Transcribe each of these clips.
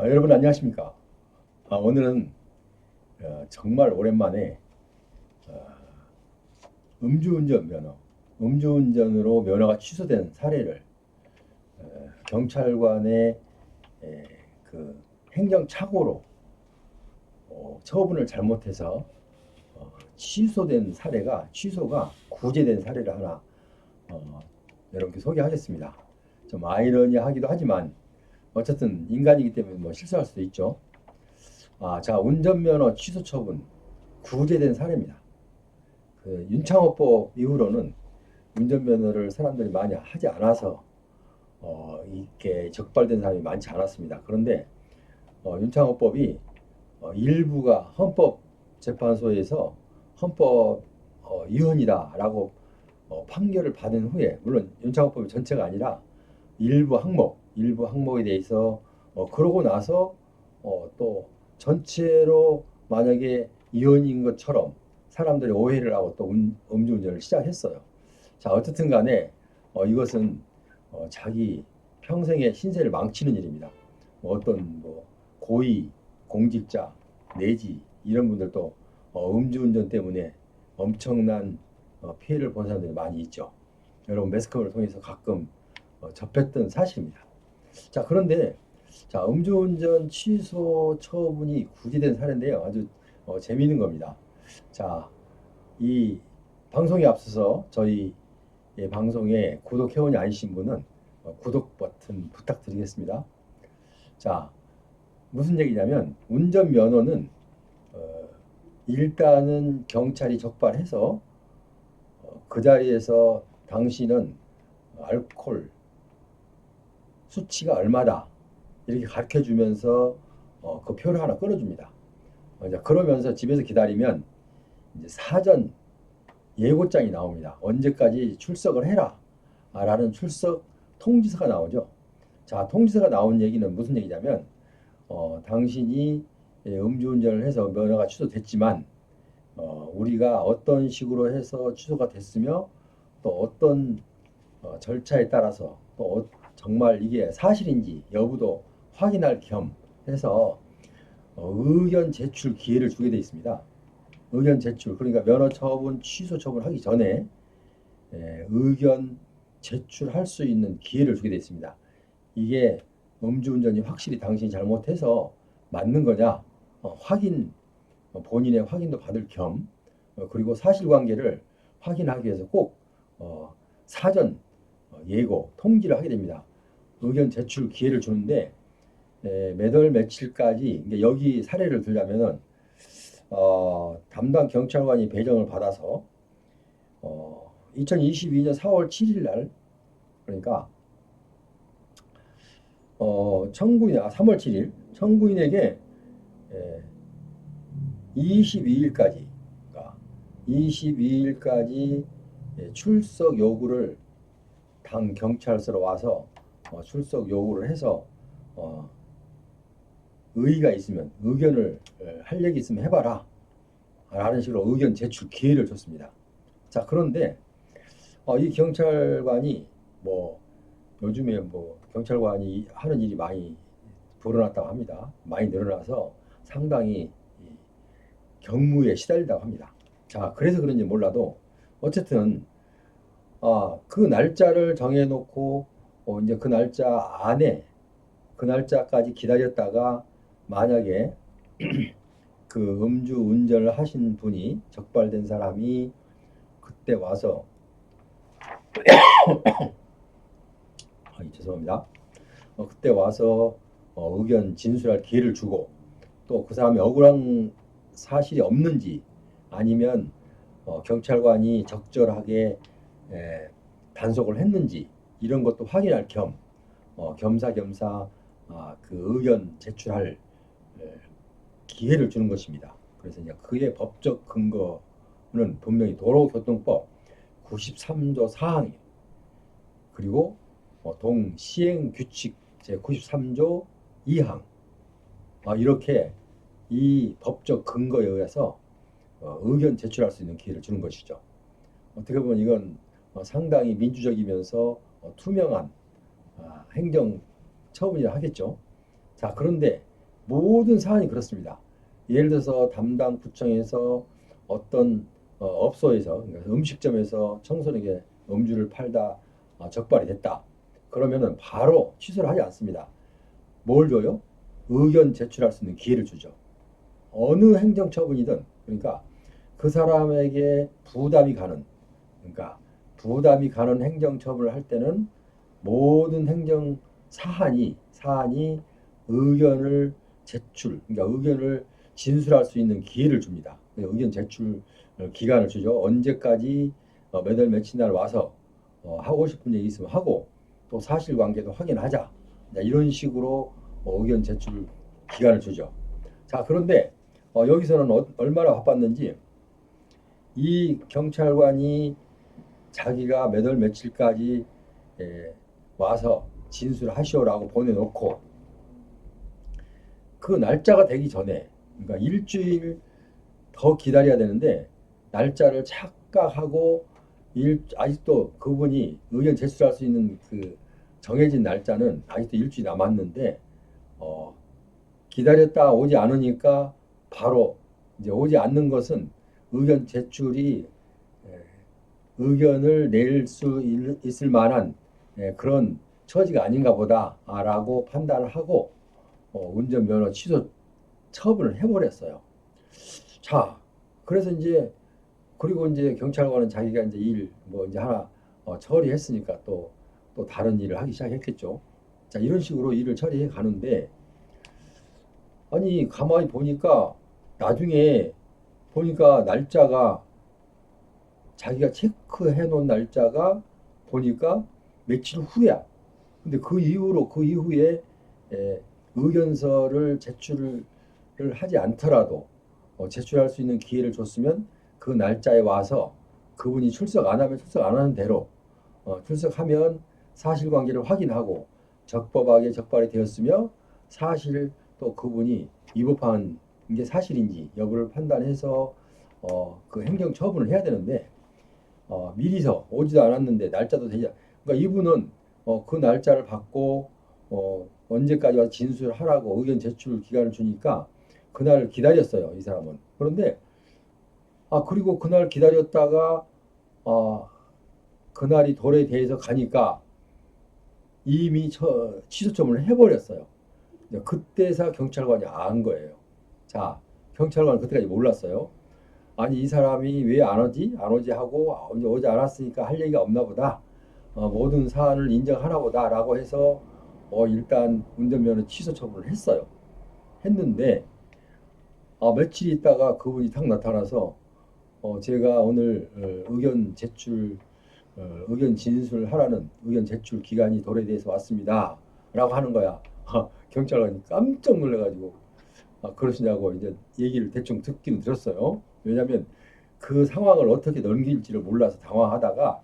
여러분 안녕하십니까? 오늘은 정말 오랜만에 어, 음주운전으로 면허가 취소된 사례를 경찰관의 그 행정착오로 처분을 잘못해서 취소가 구제된 사례를 하나 여러분께 소개하겠습니다. 좀 아이러니하기도 하지만 어쨌든 인간이기 때문에 뭐 실수할 수도 있죠. 자, 운전면허 취소 처분 구제된 사례입니다. 그 윤창호법 이후로는 운전면허를 사람들이 많이 하지 않아서 이렇게 적발된 사람이 많지 않았습니다. 그런데 윤창호법이 일부가 헌법재판소에서 헌법 위헌이다라고 판결을 받은 후에, 물론 윤창호법이 전체가 아니라 일부 항목에 대해서 그러고 나서 또 전체로 만약에 위헌인 것처럼 사람들이 오해를 하고 또 음주운전을 시작했어요. 자, 어쨌든 간에 이것은 자기 평생의 신세를 망치는 일입니다. 어떤 뭐 고위 공직자 내지 이런 분들도 음주운전 때문에 엄청난 피해를 본 사람들이 많이 있죠. 여러분 매스컴을 통해서 가끔 접했던 사실입니다. 자, 그런데 자, 음주운전 취소 처분이 구제된 사례인데요. 아주 재미있는 겁니다. 자, 이 방송에 앞서서 저희 방송에 구독 회원이 아니신 분은 구독 버튼 부탁드리겠습니다. 자, 무슨 얘기냐면 운전면허는 일단은 경찰이 적발해서 그 자리에서 당신은 알코올 수치가 얼마다 이렇게 가르쳐 주면서 그 표를 하나 끊어줍니다. 이제 그러면서 집에서 기다리면 이제 사전 예고장이 나옵니다. 언제까지 출석을 해라 라는 출석 통지서가 나오죠. 자, 통지서가 나온 얘기는 무슨 얘기냐면 당신이 음주운전을 해서 면허가 취소됐지만 우리가 어떤 식으로 해서 취소가 됐으며 또 어떤 절차에 따라서 또 정말 이게 사실인지 여부도 확인할 겸 해서 의견 제출 기회를 주게 되어 있습니다. 의견 제출, 그러니까 면허 처분, 취소 처분 하기 전에 의견 제출할 수 있는 기회를 주게 되어 있습니다. 이게 음주운전이 확실히 당신이 잘못해서 맞는 거냐 본인의 확인도 받을 겸 그리고 사실관계를 확인하기 위해서 꼭 사전 예고 통지를 하게 됩니다. 의견 제출 기회를 주는데 몇 월 며칠까지 여기 사례를 들자면은 담당 경찰관이 배정을 받아서 2022년 4월 7일 날, 그러니까 청구인 3월 7일 청구인에게 22일까지 출석 요구를 당 경찰서로 와서 출석 요구를 해서 의의가 있으면 의견을 할 얘기 있으면 해봐라 라는 식으로 의견 제출 기회를 줬습니다. 자, 그런데 이 경찰관이 뭐 요즘에 뭐 경찰관이 하는 일이 많이 불어났다고 합니다. 많이 늘어나서 상당히 경무에 시달리다고 합니다. 자, 그래서 그런지 몰라도 어쨌든 그 날짜를 정해놓고 이제 그 날짜 안에 그 날짜까지 기다렸다가 만약에 그 음주 운전을 하신 분이 적발된 사람이 그때 와서 죄송합니다. 그때 와서 의견 진술할 기회를 주고 또 그 사람이 억울한 사실이 없는지 아니면 경찰관이 적절하게 단속을 했는지 이런 것도 확인할 겸 겸사겸사 그 의견 제출할 기회를 주는 것입니다. 그래서 이제 그의 법적 근거는 분명히 도로교통법 93조 4항 그리고 동시행규칙 제93조 2항 이렇게 이 법적 근거에 의해서 의견 제출할 수 있는 기회를 주는 것이죠. 어떻게 보면 이건 상당히 민주적이면서 투명한 행정 처분이라 하겠죠. 자, 그런데 모든 사안이 그렇습니다. 예를 들어서 담당 구청에서 어떤 업소에서, 그러니까 음식점에서 청소년에게 음주를 팔다 적발이 됐다. 그러면은 바로 취소를 하지 않습니다. 뭘 줘요? 의견 제출할 수 있는 기회를 주죠. 어느 행정처분이든, 그러니까 그 사람에게 부담이 가는, 그러니까 부담이 가는 행정처분을 할 때는 모든 행정 사안이 의견을 그러니까 의견을 진술할 수 있는 기회를 줍니다. 의견 제출 기간을 주죠. 언제까지 몇 월 며칠 날 와서 하고 싶은 얘기 있으면 하고, 또 사실관계도 확인하자. 이런 식으로 의견 제출 기간을 주죠. 자, 그런데 여기서는 얼마나 바빴는지, 이 경찰관이 자기가 몇 월 며칠까지 와서 진술하시오라고 보내놓고, 그 날짜가 되기 전에, 그러니까 일주일 더 기다려야 되는데, 날짜를 착각하고 아직도 그분이 의견 제출할 수 있는 그 정해진 날짜는 아직도 일주일 남았는데, 어, 기다렸다 오지 않으니까 바로 이제 오지 않는 것은 의견 제출이 의견을 낼 수 있을 만한 그런 처지가 아닌가 보다라고 판단을 하고 운전면허 취소 처분을 해버렸어요. 자, 그래서 이제 그리고 이제 경찰관은 자기가 이제 일 뭐 이제 하나 처리했으니까 또 다른 일을 하기 시작했겠죠. 자, 이런 식으로 일을 처리해 가는데, 아니 가만히 보니까 나중에 보니까 날짜가, 자기가 체크해 놓은 날짜가 보니까 며칠 후야. 근데 그 이후에 의견서를 제출을 하지 않더라도 제출할 수 있는 기회를 줬으면 그 날짜에 와서 그분이 출석 안 하면 출석 안 하는 대로 출석하면 사실관계를 확인하고 적법하게 적발이 되었으며, 사실 또 그분이 위법한 게 사실인지 여부를 판단해서 그 행정 처분을 해야 되는데, 미리서 오지도 않았는데 날짜도 되지 그러니까 이분은 그 날짜를 받고 언제까지 와서 진술하라고 의견 제출 기간을 주니까 그날을 기다렸어요, 이 사람은. 그런데 그리고 그날 기다렸다가 어, 그날이 도래돼서 가니까 이미 취소 처분을 해버렸어요. 그때서 경찰관이 안 거예요. 자, 경찰관은 그때까지 몰랐어요. 아니 이 사람이 왜 안 오지? 안 오지 하고 언제 오지 않았으니까 할 얘기가 없나 보다. 모든 사안을 인정하나 보다라고 해서 일단 운전면허 취소 처분을 했어요. 했는데 며칠 있다가 그분이 탁 나타나서 제가 오늘 의견 진술하라는 의견 제출 기간이 도래돼서 왔습니다. 라고 하는 거야. 경찰관이 깜짝 놀라가지고 그러시냐고 이제 얘기를 대충 듣기는 들었어요. 왜냐하면 그 상황을 어떻게 넘길지를 몰라서 당황하다가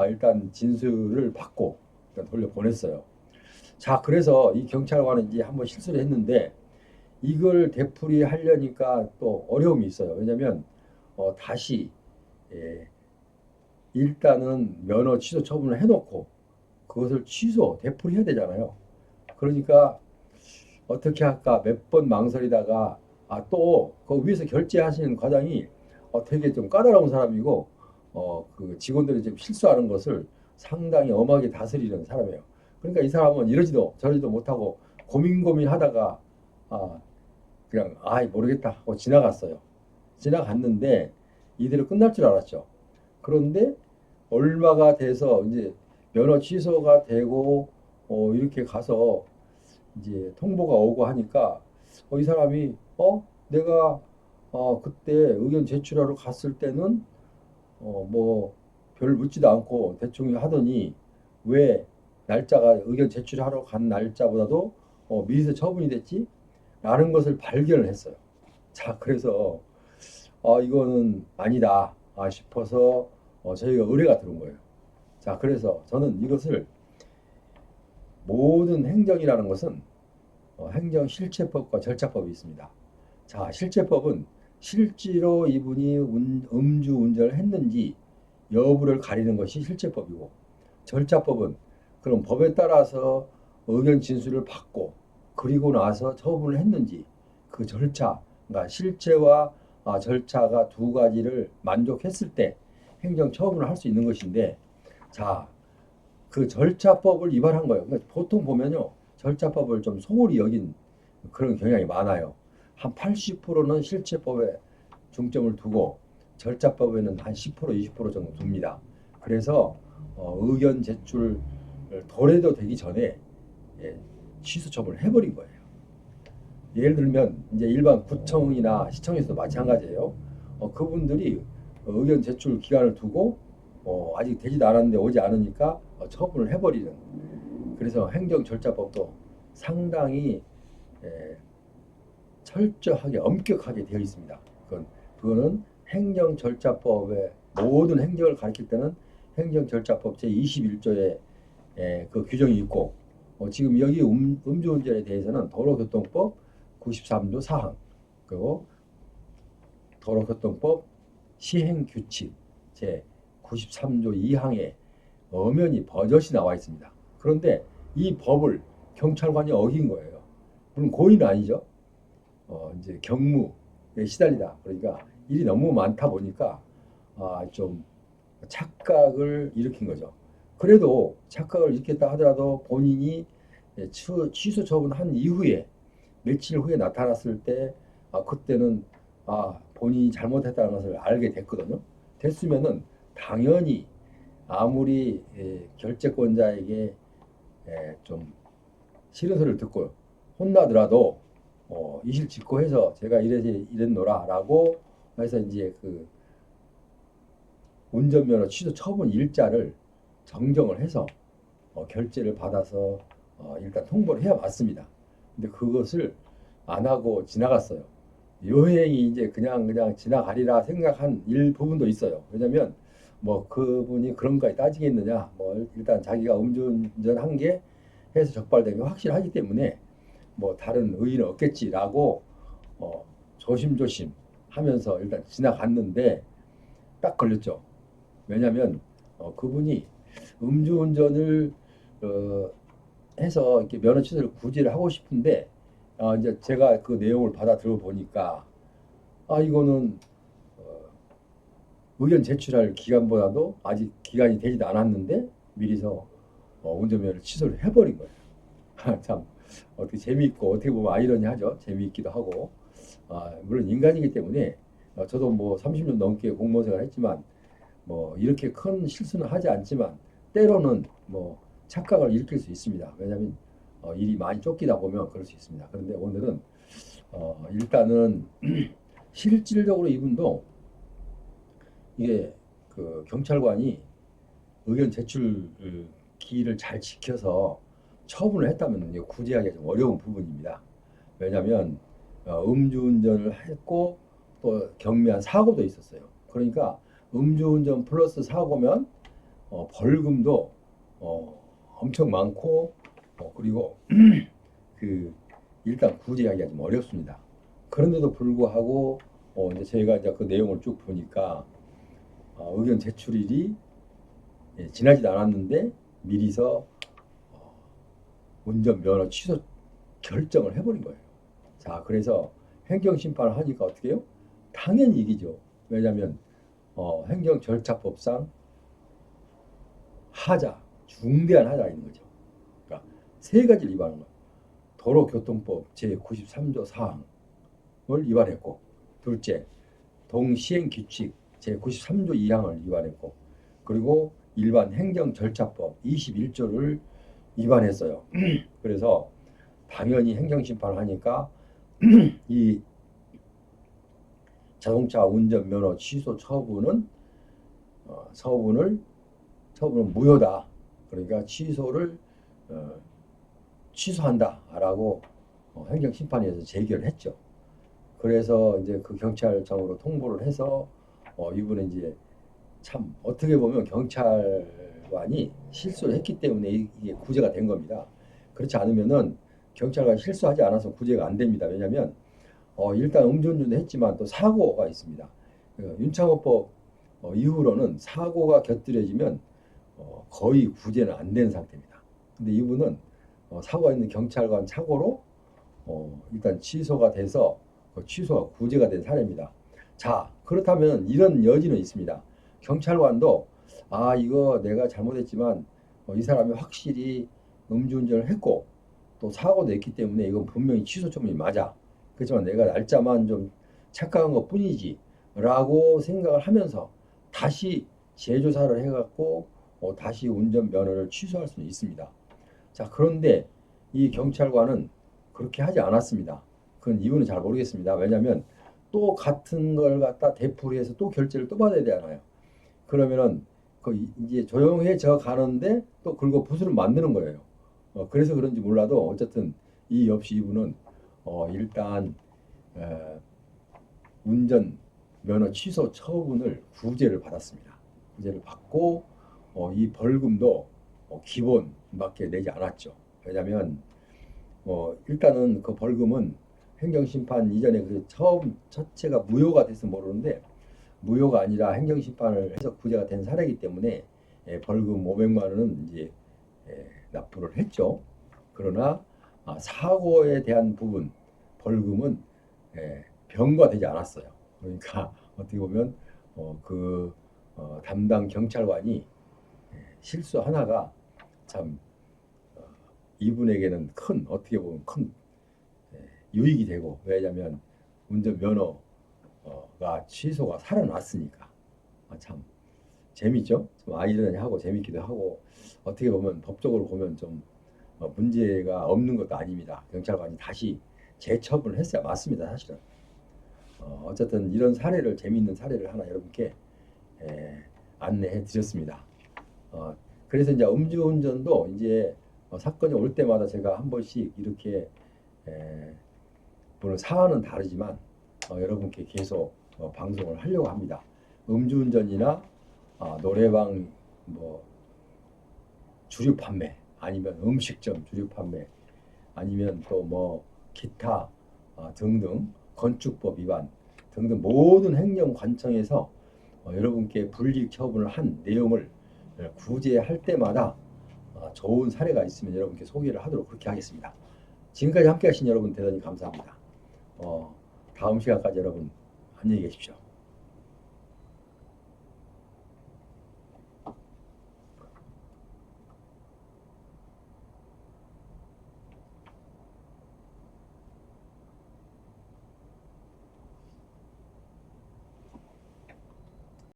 일단 진술을 받고 일단 돌려보냈어요. 자, 그래서 이 경찰관은 이제 한번 실수를 했는데 이걸 되풀이하려니까 또 어려움이 있어요. 왜냐하면 다시 예, 일단은 면허 취소 처분을 해놓고 그것을 되풀이해야 되잖아요. 그러니까 어떻게 할까 몇 번 망설이다가 또 그 위에서 결제하시는 과장이 되게 좀 까다로운 사람이고 그 직원들이 좀 실수하는 것을 상당히 엄하게 다스리는 사람이에요. 그러니까 이 사람은 이러지도 저러지도 못하고 고민하다가 아, 그냥 모르겠다 하고 지나갔어요. 지나갔는데 이대로 끝날 줄 알았죠. 그런데 얼마가 돼서 이제 면허 취소가 되고 이렇게 가서 이제 통보가 오고 하니까 이 사람이 내가 그때 의견 제출하러 갔을 때는 뭐 별 묻지도 않고 대충 하더니 왜 날짜가 의견 제출하러 간 날짜보다도 미리서 처분이 됐지? 라는 것을 발견을 했어요. 자, 그래서 이거는 아니다 싶어서 저희가 의뢰가 들어온 거예요. 자, 그래서 저는 이것을 모든 행정이라는 것은 행정실체법과 절차법이 있습니다. 자, 실체법은 실제로 이분이 음주 운전을 했는지 여부를 가리는 것이 실체법이고, 절차법은 그럼 법에 따라서 의견 진술을 받고 그리고 나서 처분을 했는지 그 절차, 그러니까 실체와 절차가 두 가지를 만족했을 때 행정처분을 할 수 있는 것인데, 자, 그 절차법을 위반한 거예요. 그러니까 보통 보면요, 절차법을 좀 소홀히 여긴 그런 경향이 많아요. 한 80%는 실체법에 중점을 두고 절차법에는 한 10%, 20% 정도 둡니다. 그래서 의견 제출 도래도 되기 전에 예, 취소 처분을 해버린 거예요. 예를 들면 이제 일반 구청이나 시청에서도 마찬가지예요. 그분들이 의견 제출 기간을 두고 아직 되지도 않았는데 오지 않으니까 처분을 해버리는. 그래서 행정절차법도 상당히 에, 철저하게 엄격하게 되어 있습니다. 그거는 행정절차법의 모든 행정을 가리킬 때는 행정절차법 제21조에 그 규정이 있고, 지금 여기 음주운전에 대해서는 도로교통법 93조 4항, 그리고 도로교통법 시행규칙 제 93조 2항에 엄연히 버젓이 나와 있습니다. 그런데 이 법을 경찰관이 어긴 거예요. 물론 고의는 아니죠. 이제 경무에 시달리다. 그러니까 일이 너무 많다 보니까 좀 착각을 일으킨 거죠. 그래도 착각을 일으켰다 하더라도 본인이 취소 처분한 이후에 며칠 후에 나타났을 때 그때는 본인이 잘못했다는 것을 알게 됐거든요. 됐으면은 당연히 아무리 결재권자에게 좀 싫은 소리를 듣고 혼나더라도 이실직고해서 제가 이랬노라라고 해서 이제 그 운전면허 취소 처분 일자를 정정을 해서 결재를 받아서 일단 통보를 해야 맞습니다. 근데 그것을 안 하고 지나갔어요. 여행이 이제 그냥 지나가리라 생각한 일부분도 있어요. 왜냐면 뭐 그분이 그런 거에 따지겠느냐. 뭐 일단 자기가 음주운전한 게 해서 적발된 게 확실하기 때문에 뭐 다른 의의는 없겠지라고 조심조심 하면서 일단 지나갔는데 딱 걸렸죠. 왜냐면 그분이 음주운전을 해서 이렇게 면허 취소를 구제를 하고 싶은데 이제 제가 그 내용을 받아 들어보니까 이거는 의견 제출할 기간보다도 아직 기간이 되지도 않았는데 미리서 운전면허를 취소를 해버린 거예요. 참 어떻게 재미있고 어떻게 보면 아이러니하죠. 재미있기도 하고 물론 인간이기 때문에 저도 뭐 30년 넘게 공무원 생활을 했지만 뭐 이렇게 큰 실수는 하지 않지만 때로는 뭐 착각을 일으킬 수 있습니다. 왜냐하면 일이 많이 쫓기다 보면 그럴 수 있습니다. 그런데 오늘은 일단은 실질적으로 이분도 이게 그 경찰관이 의견 제출 기일을 잘 지켜서 처분을 했다면 구제하기가 좀 어려운 부분입니다. 왜냐하면 음주운전을 했고 또 경미한 사고도 있었어요. 그러니까 음주운전 플러스 사고면 벌금도 엄청 많고 그리고 그 일단 구제하기가 좀 어렵습니다. 그런데도 불구하고 이제 저희가 이제 그 내용을 쭉 보니까 의견 제출일이 지나지도 않았는데 미리서 운전면허 취소 결정을 해버린 거예요. 자, 그래서 행정심판을 하니까 어떻게 해요? 당연히 이기죠. 왜냐하면 행정절차법상 하자, 중대한 하자가 있는 거죠. 그러니까 세 가지를 위반한 거예요. 도로교통법 제93조 4항을 위반했고, 둘째, 동시행규칙 제93조 2항을 위반했고, 그리고 일반 행정절차법 21조를 위반했어요. 그래서 당연히 행정심판을 하니까 이 자동차 운전면허 취소 처분은 무효다. 그러니까 취소한다라고 행정심판위에서 제기를 했죠. 그래서 이제 그 경찰청으로 통보를 해서 이분은 이제 참 어떻게 보면 경찰관이 실수를 했기 때문에 이게 구제가 된 겁니다. 그렇지 않으면은 경찰관이 실수하지 않아서 구제가 안 됩니다. 왜냐하면 일단 음주운전도 했지만 또 사고가 있습니다. 윤창호법 이후로는 사고가 곁들여지면 거의 구제는 안 되는 상태입니다. 근데 이분은 사고가 있는 경찰관 착오로 일단 취소가 돼서 그 취소가 구제가 된 사례입니다. 자, 그렇다면 이런 여지는 있습니다. 경찰관도 이거 내가 잘못했지만 이 사람이 확실히 음주운전을 했고 또 사고도 했기 때문에 이건 분명히 취소 처분이 맞아. 그렇지만 내가 날짜만 좀 착각한 것 뿐이지 라고 생각을 하면서 다시 재조사를 해갖고 다시 운전면허를 취소할 수는 있습니다. 자, 그런데 이 경찰관은 그렇게 하지 않았습니다. 그건 이유는 잘 모르겠습니다. 왜냐하면 또 같은 걸 갖다 되풀이해서 또 결제를 또 받아야 되잖아요. 그러면은 이제 조용해져 가는데 또 긁어 부스를 만드는 거예요. 그래서 그런지 몰라도 어쨌든 이 없이 이분은 일단 에, 운전 면허 취소 처분을 구제를 받았습니다. 구제를 받고 이 벌금도 기본밖에 내지 않았죠. 왜냐하면 일단은 그 벌금은 행정심판 이전에 그 처음 첫째가 무효가 돼서 모르는데 무효가 아니라 행정심판을 해서 구제가 된 사례이기 때문에 벌금 500만 원은 이제 납부를 했죠. 그러나 사고에 대한 부분 벌금은 병과되지 않았어요. 그러니까 어떻게 보면 담당 경찰관이 실수 하나가 참 이분에게는 어떻게 보면 큰 유익이 되고 왜냐하면 운전면허가 취소가 살아났으니까 참 재밌죠. 좀 아이러니하고 재밌기도 하고 어떻게 보면 법적으로 보면 좀 문제가 없는 것도 아닙니다. 경찰관이 다시 재처분을 했어야 맞습니다. 사실은 어쨌든 이런 사례를 재미있는 사례를 하나 여러분께 안내해 드렸습니다. 그래서 이제 음주운전도 이제 사건이 올 때마다 제가 한 번씩 이렇게 물론 사안은 다르지만 여러분께 계속 방송을 하려고 합니다. 음주운전이나 노래방 뭐 주류 판매 아니면 음식점 주류 판매 아니면 또 뭐 기타 등등 건축법 위반 등등 모든 행정관청에서 여러분께 불이익 처분을 한 내용을 구제할 때마다 좋은 사례가 있으면 여러분께 소개를 하도록 그렇게 하겠습니다. 지금까지 함께 하신 여러분 대단히 감사합니다. 다음 시간까지 여러분 안녕히 계십시오.